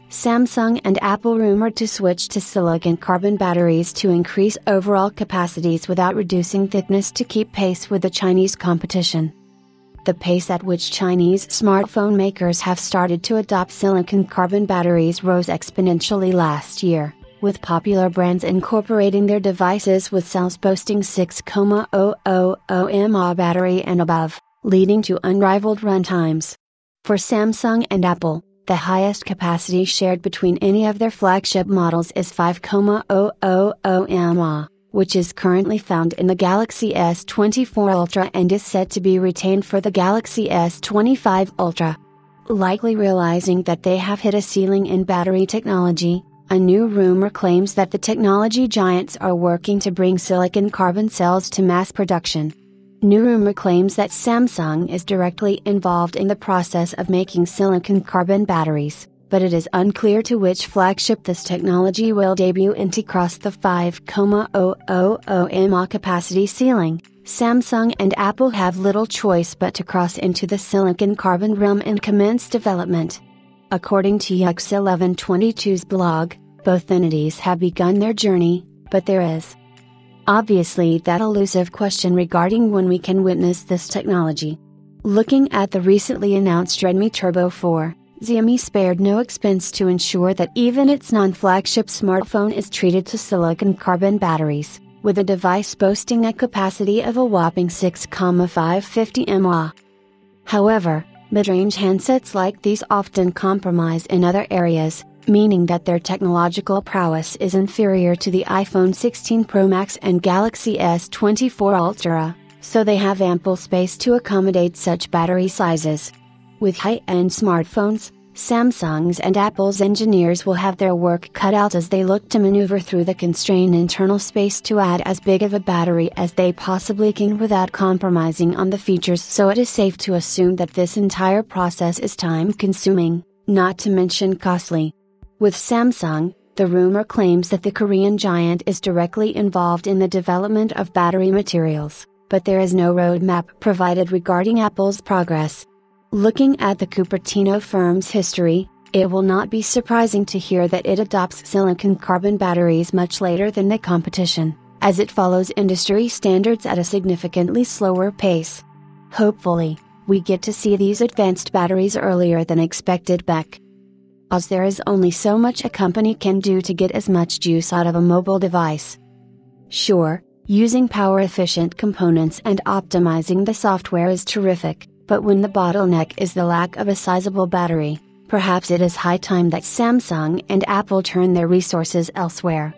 Samsung and Apple rumored to switch to silicon-carbon batteries to increase overall capacities without reducing thickness to keep pace with the Chinese competition. The pace at which Chinese smartphone makers have started to adopt silicon-carbon batteries rose exponentially last year, with popular brands incorporating their devices with cells boasting 6,000 mAh battery and above, leading to unrivaled runtimes. For Samsung and Apple, the highest capacity shared between any of their flagship models is 5,000 mAh, which is currently found in the Galaxy S24 Ultra and is said to be retained for the Galaxy S25 Ultra. Likely realizing that they have hit a ceiling in battery technology, a new rumor claims that the technology giants are working to bring silicon-carbon cells to mass production. New rumor claims that Samsung is directly involved in the process of making silicon-carbon batteries, but it is unclear to which flagship this technology will debut and to cross the 5,000 mAh capacity ceiling. Samsung and Apple have little choice but to cross into the silicon-carbon realm and commence development. According to Yux1122's blog, both entities have begun their journey, but there is obviously that elusive question regarding when we can witness this technology. Looking at the recently announced Redmi Turbo 4, Xiaomi spared no expense to ensure that even its non-flagship smartphone is treated to silicon-carbon batteries, with a device boasting a capacity of a whopping 6,550 mAh. However, mid-range handsets like these often compromise in other areas, meaning that their technological prowess is inferior to the iPhone 16 Pro Max and Galaxy S24 Ultra, so they have ample space to accommodate such battery sizes. With high-end smartphones, Samsung's and Apple's engineers will have their work cut out as they look to maneuver through the constrained internal space to add as big of a battery as they possibly can without compromising on the features, so it is safe to assume that this entire process is time-consuming, not to mention costly. With Samsung, the rumor claims that the Korean giant is directly involved in the development of battery materials, but there is no roadmap provided regarding Apple's progress. Looking at the Cupertino firm's history, it will not be surprising to hear that it adopts silicon-carbon batteries much later than the competition, as it follows industry standards at a significantly slower pace. Hopefully, we get to see these advanced batteries earlier than expected as there is only so much a company can do to get as much juice out of a mobile device. Sure, using power-efficient components and optimizing the software is terrific, but when the bottleneck is the lack of a sizable battery, perhaps it is high time that Samsung and Apple turn their resources elsewhere.